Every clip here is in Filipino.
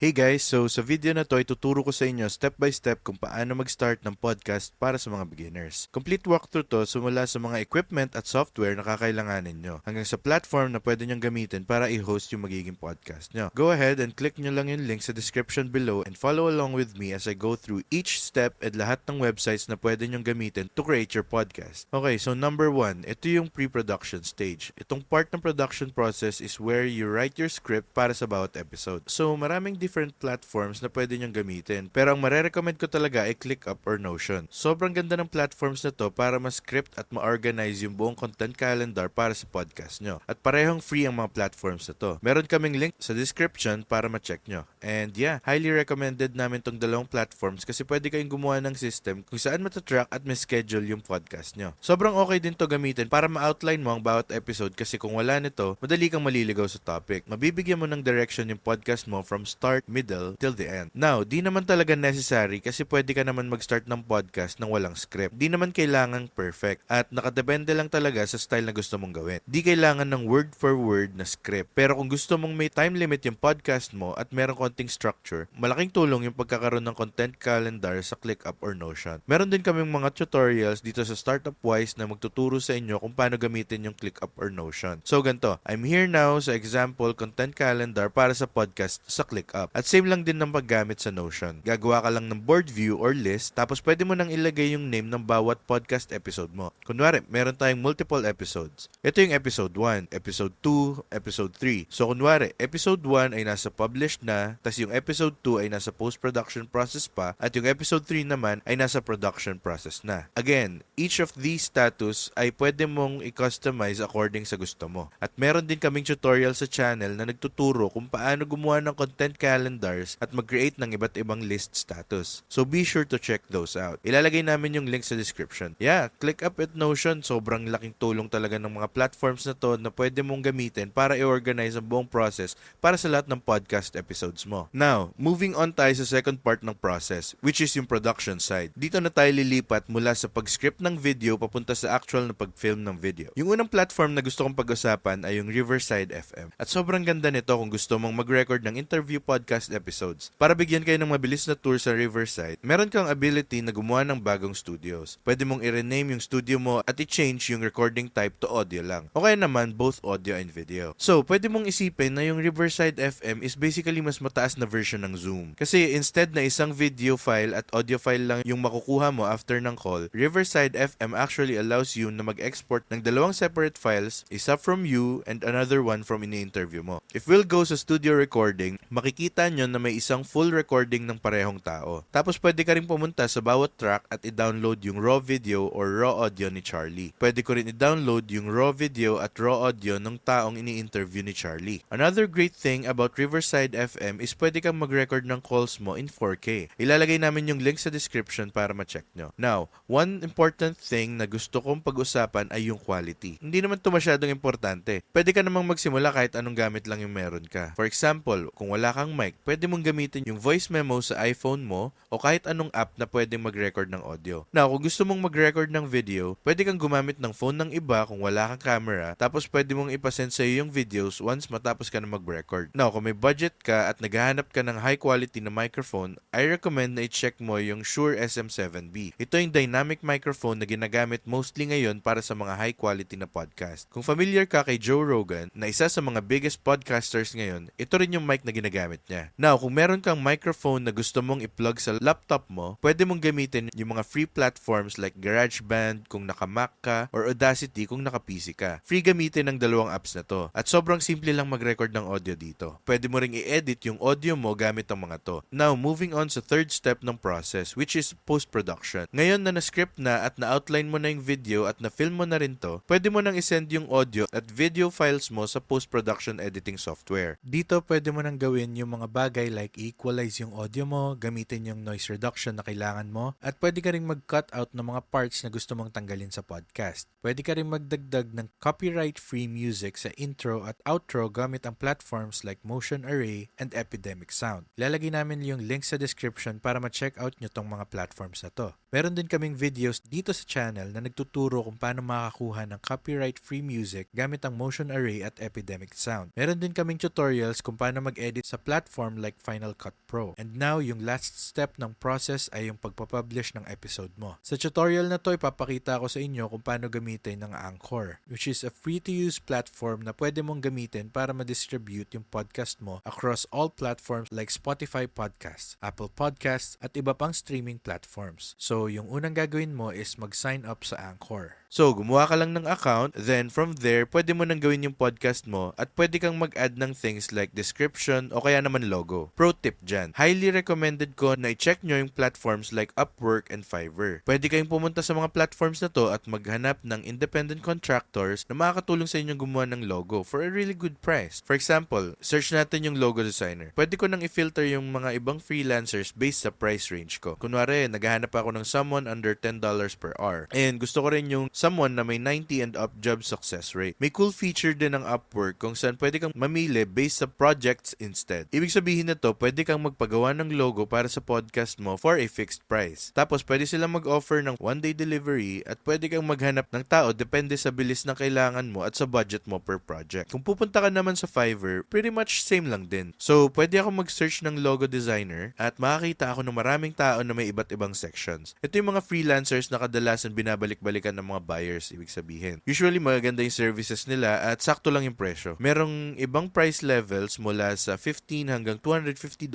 Hey guys, so sa video na to ituturo ko sa inyo step by step kung paano mag-start ng podcast para sa mga beginners. Complete walkthrough to simula sa mga equipment at software na kakailanganin nyo hanggang sa platform na pwede nyong gamitin para i-host yung magiging podcast nyo. Go ahead and click nyo lang yung link sa description below and follow along with me as I go through each step at lahat ng websites na pwede nyong gamitin to create your podcast. Okay, so number 1, ito yung pre-production stage. Itong part ng production process is where you write your script para sa bawat episode. So maraming different platforms na pwede niyong gamitin. Pero ang marerecommend ko talaga ay ClickUp or Notion. Sobrang ganda ng platforms na to para ma-script at ma-organize yung buong content calendar para sa podcast nyo. At parehong free ang mga platforms na to. Meron kaming link sa description para ma-check nyo. And yeah, highly recommended namin tong dalawang platforms kasi pwede kayong gumawa ng system kung saan matatrack at ma-schedule yung podcast nyo. Sobrang okay din to gamitin para ma-outline mo ang bawat episode kasi kung wala nito, madali kang maliligaw sa topic. Mabibigyan mo ng direction yung podcast mo from start, middle, till the end. Now, di naman talaga necessary kasi pwede ka naman mag-start ng podcast nang walang script. Di naman kailangang perfect at nakadepende lang talaga sa style na gusto mong gawin. Di kailangan ng word for word na script. Pero kung gusto mong may time limit yung podcast mo at merong konting structure, malaking tulong yung pagkakaroon ng content calendar sa ClickUp or Notion. Meron din kaming mga tutorials dito sa Startup Wise na magtuturo sa inyo kung paano gamitin yung ClickUp or Notion. So ganito, I'm here now sa example content calendar para sa podcast sa ClickUp. At same lang din ng paggamit sa Notion. Gagawa ka lang ng board view or list, tapos pwede mo nang ilagay yung name ng bawat podcast episode mo. Kunwari, meron tayong multiple episodes. Ito yung episode 1, episode 2, episode 3. So kunwari, episode 1 ay nasa published na, tas yung episode 2 ay nasa post-production process pa, at yung episode 3 naman ay nasa production process na. Again, each of these status ay pwede mong i-customize according sa gusto mo. At meron din kaming tutorial sa channel na nagtuturo kung paano gumawa ng content calendars at mag-create ng iba't ibang list status. So be sure to check those out. Ilalagay namin yung link sa description. Yeah, ClickUp at Notion, sobrang laking tulong talaga ng mga platforms na to na pwede mong gamitin para i-organize ang buong process para sa lahat ng podcast episodes mo. Now, moving on tayo sa second part ng process, which is yung production side. Dito na tayo lilipat mula sa pag-script ng video papunta sa actual na pag-film ng video. Yung unang platform na gusto kong pag-usapan ay yung Riverside FM. At sobrang ganda nito kung gusto mong mag-record ng interview podcast episodes. Para bigyan kayo ng mabilis na tour sa Riverside, meron kang ability na gumawa ng bagong studios. Pwede mong i-rename yung studio mo at i-change yung recording type to audio lang. O kaya naman, both audio and video. So, pwede mong isipin na yung Riverside FM is basically mas mataas na version ng Zoom. Kasi instead na isang video file at audio file lang yung makukuha mo after ng call, Riverside FM actually allows you na mag-export ng dalawang separate files, isa from you and another one from ini-interview mo. If we'll go sa studio recording, makikita nyo na may isang full recording ng parehong tao. Tapos pwede ka rin pumunta sa bawat track at i-download yung raw video or raw audio ni Charlie. Pwede ko rin i-download yung raw video at raw audio ng taong ini-interview ni Charlie. Another great thing about Riverside FM is pwede kang mag-record ng calls mo in 4K. Ilalagay namin yung link sa description para ma-check nyo. Now, one important thing na gusto kong pag-usapan ay yung quality. Hindi naman ito masyadong importante. Pwede ka namang magsimula kahit anong gamit lang yung meron ka. For example, kung wala kang mic, pwede mong gamitin yung voice memo sa iPhone mo o kahit anong app na pwedeng mag-record ng audio. Now, kung gusto mong mag-record ng video, pwede kang gumamit ng phone ng iba kung wala kang camera, tapos pwede mong ipasend sa iyo yung videos once matapos ka na mag-record. Now, kung may budget ka at naghahanap ka ng high quality na microphone, I recommend na i-check mo yung Shure SM7B. Ito yung dynamic microphone na ginagamit mostly ngayon para sa mga high quality na podcast. Kung familiar ka kay Joe Rogan, na isa sa mga biggest podcasters ngayon, ito rin yung mic na ginagamit niya. Now, kung meron kang microphone na gusto mong i-plug sa laptop mo, pwede mong gamitin yung mga free platforms like GarageBand kung naka-Mac ka or Audacity kung naka-PC ka. Free gamitin ng dalawang apps na to. At sobrang simple lang mag-record ng audio dito. Pwede mo ring i-edit yung audio mo gamit ang mga to. Now, moving on sa third step ng process, which is post-production. Ngayon na na-script na at na-outline mo na yung video at na-film mo na rin to, pwede mo nang isend yung audio at video files mo sa post-production editing software. Dito, pwede mo nang gawin yung mga bagay like equalize yung audio mo, gamitin yung noise reduction na kailangan mo, at pwede ka ring mag-cut out ng mga parts na gusto mong tanggalin sa podcast. Pwede ka ring magdagdag ng copyright-free music sa intro at outro gamit ang platforms like Motion Array and Epidemic Sound. Lalagay namin yung link sa description para ma-check out nyo tong mga platforms na to. Meron din kaming videos dito sa channel na nagtuturo kung paano makakuha ng copyright-free music gamit ang Motion Array at Epidemic Sound. Meron din kaming tutorials kung paano mag-edit sa platform platform like Final Cut Pro. And now, yung last step ng process ay yung pagpapublish ng episode mo. Sa tutorial na to, ipapakita ko sa inyo kung paano gamitin ng Anchor, which is a free-to-use platform na pwede mong gamitin para ma-distribute yung podcast mo across all platforms like Spotify Podcasts, Apple Podcasts, at iba pang streaming platforms. So, yung unang gagawin mo is mag-sign up sa Anchor. So, gumawa ka lang ng account, then from there, pwede mo nang gawin yung podcast mo at pwede kang mag-add ng things like description o kaya naman logo. Pro tip dyan, highly recommended ko na i-check nyo yung platforms like Upwork and Fiverr. Pwede kayong pumunta sa mga platforms na to at maghanap ng independent contractors na makakatulong sa inyong gumawa ng logo for a really good price. For example, search natin yung logo designer. Pwede ko nang i-filter yung mga ibang freelancers based sa price range ko. Kunwari, naghahanap ako ng someone under $10 per hour. And gusto ko rin yung someone na may 90 and up job success rate. May cool feature din ng Upwork kung saan pwede kang mamili based sa projects instead. Ibig sabihin na to, pwede kang magpagawa ng logo para sa podcast mo for a fixed price. Tapos pwede silang mag-offer ng one-day delivery at pwede kang maghanap ng tao depende sa bilis ng kailangan mo at sa budget mo per project. Kung pupunta ka naman sa Fiverr, pretty much same lang din. So, pwede ako mag-search ng logo designer at makakita ako ng maraming tao na may iba't ibang sections. Ito yung mga freelancers na kadalasan binabalik-balikan ng mga buyers, ibig sabihin. Usually, magaganda yung services nila at sakto lang yung presyo. Merong ibang price levels mula sa $15 hanggang $250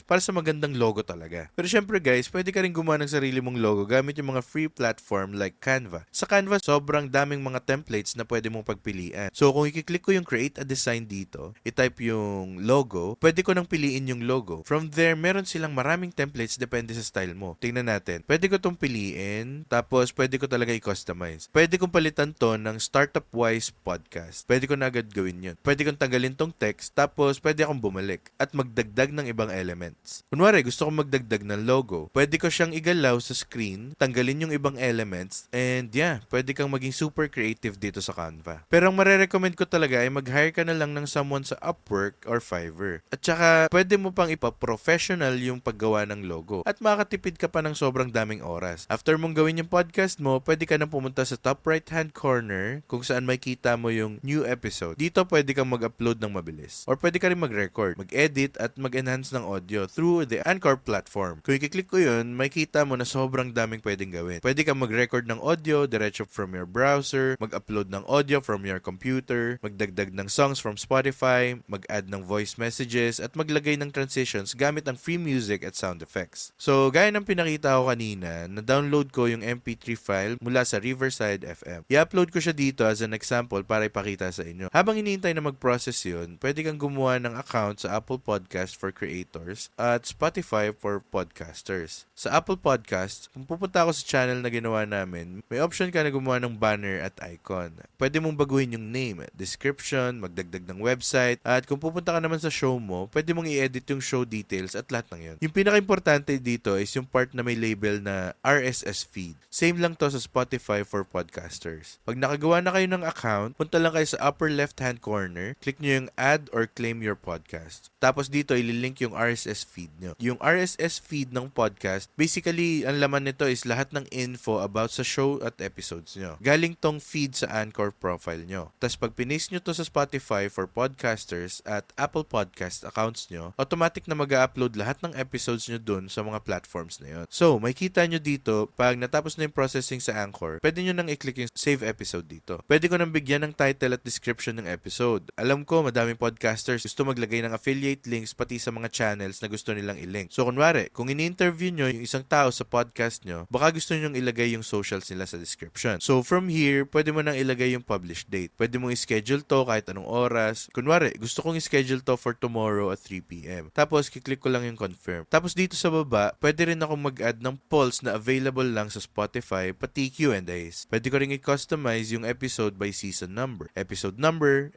para sa magandang logo talaga. Pero syempre guys, pwede ka rin gumawa ng sarili mong logo gamit yung mga free platform like Canva. Sa Canva, sobrang daming mga templates na pwede mong pagpilian. So, kung i-click ko yung create a design dito, i-type yung logo, pwede ko nang piliin yung logo. From there, meron silang maraming templates depende sa style mo. Tingnan natin. Pwede ko tong piliin, tapos pwede ko talaga i-customize. Pwede kong palitan to ng Startup-Wise Podcast. Pwede ko na agad gawin yun. Pwede kong tanggalin tong text, tapos pwede akong bumalik at magdagdag ng ibang elements. Kunwari, gusto kong magdagdag ng logo. Pwede ko siyang igalaw sa screen, tanggalin yung ibang elements, and yeah, pwede kang maging super creative dito sa Canva. Pero ang marerecommend ko talaga ay mag-hire ka na lang ng someone sa Upwork or Fiverr. At saka, pwede mo pang ipa-professional yung paggawa ng logo at makatipid ka pa ng sobrang daming oras. After mong gawin yung podcast mo, pwede ka na pumunta sa top right-hand corner kung saan makita mo yung new episode. Dito pwede kang mag-upload ng mabilis. Or pwede ka rin mag-record, mag-edit at mag-enhance ng audio through the Anchor platform. Kung i-click ko yun, makita mo na sobrang daming pwedeng gawin. Pwede kang mag-record ng audio diretso from your browser, mag-upload ng audio from your computer, magdagdag ng songs from Spotify, mag-add ng voice messages, at maglagay ng transitions gamit ang free music at sound effects. So, gaya ng pinakita ko kanina, na-download ko yung MP3 file mula sa Riverside FM. I-upload ko siya dito as an example para ipakita sa inyo. Habang hinihintay na mag-process yun, pwede kang gumawa ng account sa Apple Podcast for creators at Spotify for podcasters. Sa Apple Podcast, kung pupunta ako sa channel na ginawa namin, may option ka na gumawa ng banner at icon. Pwede mong baguhin yung name, description, magdagdag ng website, at kung pupunta ka naman sa show mo, pwede mong i-edit yung show details at lahat ng yun. Yung pinaka-importante dito is yung part na may label na RSS feed. Same lang to sa Spotify for podcasters. Pag nakagawa na kayo ng account, punta lang kayo sa upper left-hand corner, click nyo yung add or claim your podcast. Tapos dito, ililink yung RSS feed nyo. Yung RSS feed ng podcast, basically, ang laman nito is lahat ng info about sa show at episodes nyo. Galing tong feed sa Anchor profile nyo. Tapos pag pinis nyo to sa Spotify for podcasters at Apple Podcast accounts nyo, automatic na mag-upload lahat ng episodes nyo dun sa mga platforms na yun. So, may kita nyo dito, pag natapos na yung processing sa Anchor, pwede nyo nang i-click yung save episode dito. Pwede ko nang bigyan ng title at description ng episode. Alam ko, madaming podcasters gusto maglagay ng affiliate links pati sa mga channels na gusto nilang i-link. So, kunwari, kung ini-interview nyo yung isang tao sa podcast nyo, baka gusto nyo ilagay yung socials nila sa description. So, from here, pwede mo nang ilagay yung publish date. Pwede mong i-schedule to kahit anong oras. Kunwari, gusto kong i-schedule to for tomorrow at 3 p.m. Tapos, kiklik ko lang yung confirm. Tapos, dito sa baba, pwede rin akong mag-add ng polls na available lang sa Spotify, pati Q&As. Pwede ko rin i-customize yung episode by season number,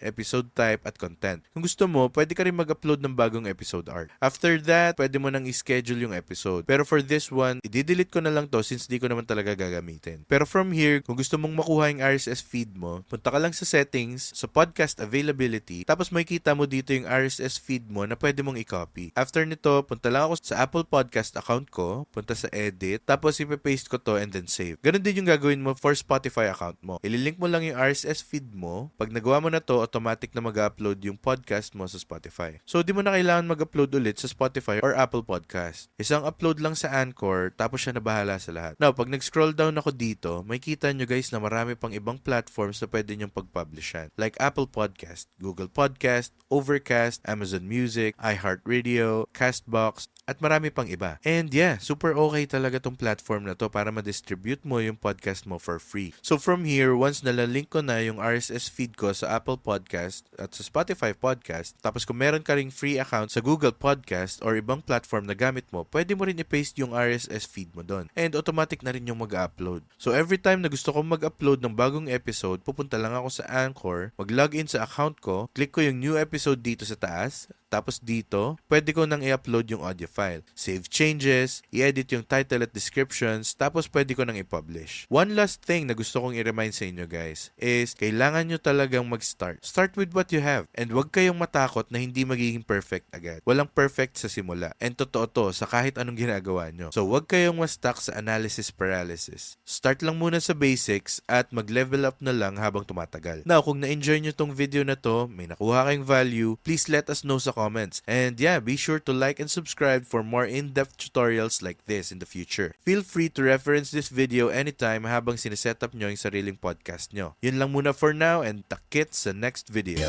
episode type, at content. Kung gusto mo, pwede ka rin mag-upload ng bagong episode art. After that, pwede mo nang i-schedule yung episode. Pero for this one, i-delete ko na lang to since di ko naman talaga gagamitin. Pero from here, kung gusto mong makuha yung RSS feed mo, punta ka lang sa settings, sa podcast availability, tapos makikita mo dito yung RSS feed mo na pwede mong i-copy. After nito, punta lang ako sa Apple Podcast account ko, punta sa edit, tapos ipapaste ko to and then save. Ganun din yung gagawin mo for Spotify account mo. Ililink mo lang yung RSS feed mo. Pag nagawa mo na to, automatic na mag-upload yung podcast mo sa Spotify. So, di mo na kailangan mag-upload ulit sa Spotify or Apple Podcast. Isang upload lang sa Anchor, tapos siya na bahala sa lahat. Now, pag nag-scroll down ako dito, may kita nyo guys na marami pang ibang platforms na pwede nyong pag-publishan. Like Apple Podcast, Google Podcast, Overcast, Amazon Music, iHeartRadio, Castbox, at marami pang iba. And yeah, super okay talaga tong platform na to para ma-distribute mo yung podcast mo for free. So from here, once nalalink ko na yung RSS feed ko sa Apple Podcast at sa Spotify Podcast, tapos kung meron ka ring free account sa Google Podcast or ibang platform na gamit mo, pwede mo rin i-paste yung RSS feed mo doon. And automatic na rin yung mag-upload. So every time na gusto kong mag-upload ng bagong episode, pupunta lang ako sa Anchor, mag-login sa account ko, click ko yung new episode dito sa taas, tapos dito, pwede ko nang i-upload yung audio file. Save changes, i-edit yung title at descriptions, tapos pwede ko nang i-publish. One last thing na gusto kong i-remind sa inyo guys is kailangan nyo talagang mag-start. Start with what you have. And huwag kayong matakot na hindi magiging perfect agad. Walang perfect sa simula. And totoo to sa kahit anong ginagawa nyo. So huwag kayong ma-stuck sa analysis paralysis. Start lang muna sa basics at mag-level up na lang habang tumatagal. Now, kung na-enjoy nyo tong video na to, may nakuha kayong value, please let us know sa comments. And yeah, be sure to like and subscribe for more in-depth tutorials like this in the future. Feel free to reference this video anytime habang sineset up nyo yung sariling podcast nyo. Yun lang muna for now and takit sa next video.